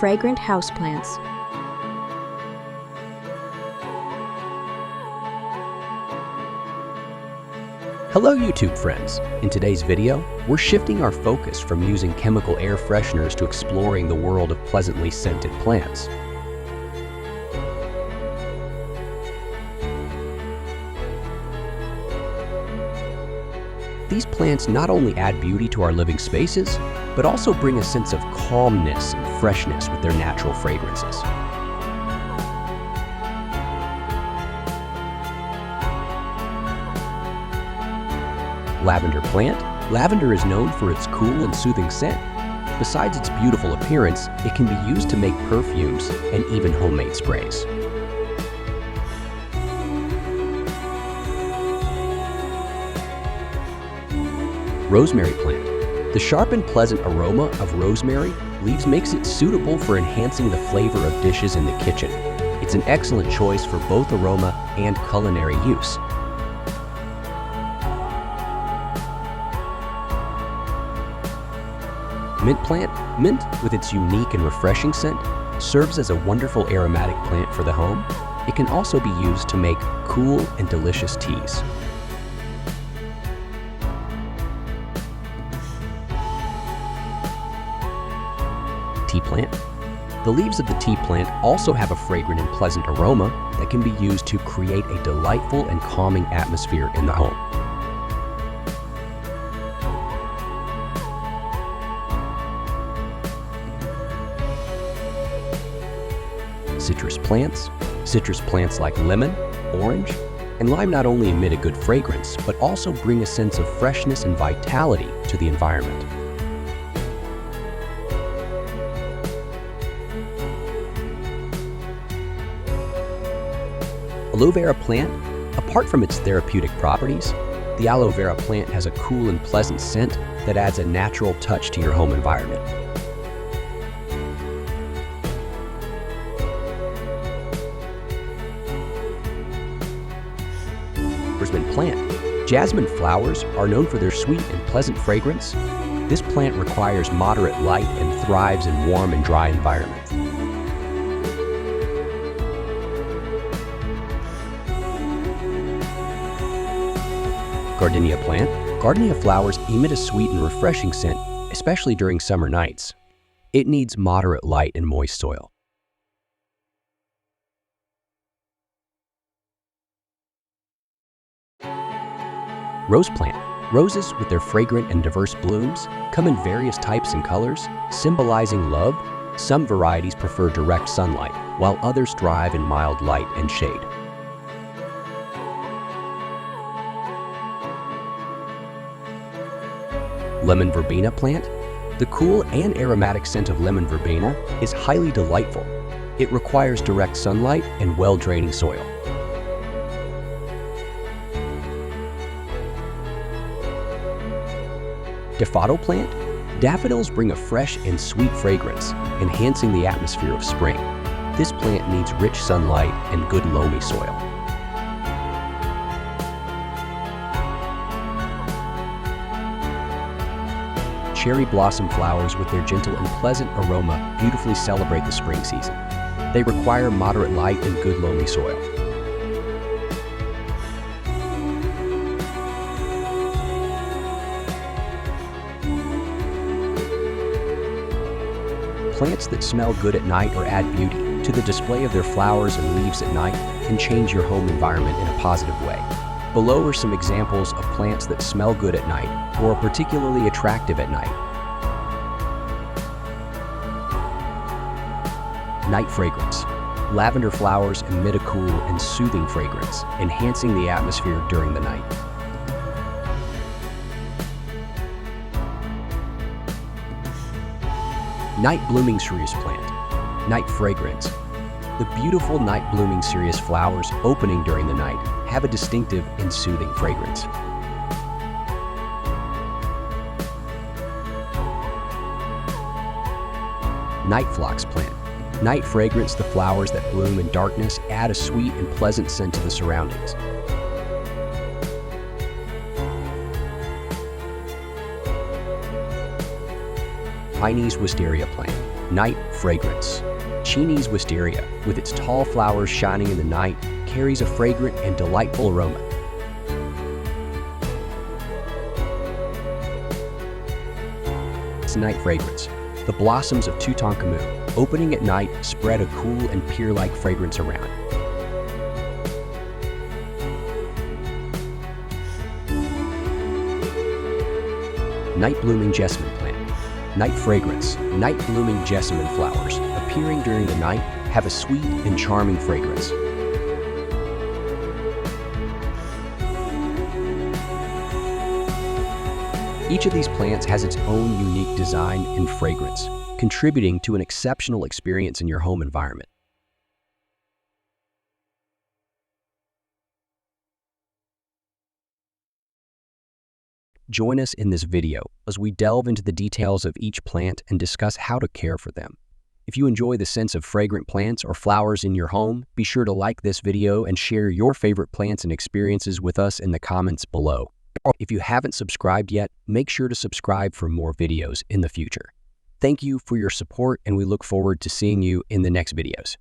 fragrant houseplants. Hello YouTube friends! In today's video, we're shifting our focus from using chemical air fresheners to exploring the world of pleasantly scented plants. These plants not only add beauty to our living spaces, but also bring a sense of calmness and freshness with their natural fragrances. Lavender plant. Lavender is known for its cool and soothing scent. Besides its beautiful appearance, it can be used to make perfumes and even homemade sprays. Rosemary plant. The sharp and pleasant aroma of rosemary leaves makes it suitable for enhancing the flavor of dishes in the kitchen. It's an excellent choice for both aroma and culinary use. Mint plant. Mint, with its unique and refreshing scent, serves as a wonderful aromatic plant for the home. It can also be used to make cool and delicious teas. Tea plant. The leaves of the tea plant also have a fragrant and pleasant aroma that can be used to create a delightful and calming atmosphere in the home. Citrus plants. Citrus plants like lemon, orange, and lime not only emit a good fragrance, but also bring a sense of freshness and vitality to the environment. Aloe vera plant. Apart from its therapeutic properties, the aloe vera plant has a cool and pleasant scent that adds a natural touch to your home environment. Jasmine plant. Jasmine flowers are known for their sweet and pleasant fragrance. This plant requires moderate light and thrives in warm and dry environments. Gardenia plant. Gardenia flowers emit a sweet and refreshing scent, especially during summer nights. It needs moderate light and moist soil. Rose plant. Roses, with their fragrant and diverse blooms, come in various types and colors, symbolizing love. Some varieties prefer direct sunlight, while others thrive in mild light and shade. Lemon verbena plant. The cool and aromatic scent of lemon verbena is highly delightful. It requires direct sunlight and well-draining soil. Daffodil plant. Daffodils bring a fresh and sweet fragrance, enhancing the atmosphere of spring. This plant needs rich sunlight and good loamy soil. Cherry blossom flowers, with their gentle and pleasant aroma, beautifully celebrate the spring season. They require moderate light and good loamy soil. Plants that smell good at night or add beauty to the display of their flowers and leaves at night can change your home environment in a positive way. Below are some examples of plants that smell good at night or are particularly attractive at night. Night fragrance. Lavender flowers emit a cool and soothing fragrance, enhancing the atmosphere during the night. Night blooming cereus plant. Night fragrance. The beautiful night blooming cereus flowers opening during the night have a distinctive and soothing fragrance. Night phlox plant. Night fragrance. The flowers that bloom in darkness add a sweet and pleasant scent to the surroundings. Chinese wisteria plant. Night fragrance. Chinese wisteria, with its tall flowers shining in the night, carries a fragrant and delightful aroma. It's night fragrance. The blossoms of Tutankhamun, opening at night, spread a cool and pear-like fragrance around. Night blooming jessamine plant. Night fragrance. Night blooming jessamine flowers, appearing during the night, have a sweet and charming fragrance. Each of these plants has its own unique design and fragrance, contributing to an exceptional experience in your home environment. Join us in this video as we delve into the details of each plant and discuss how to care for them. If you enjoy the scents of fragrant plants or flowers in your home, be sure to like this video and share your favorite plants and experiences with us in the comments below. If you haven't subscribed yet, make sure to subscribe for more videos in the future. Thank you for your support, and we look forward to seeing you in the next videos.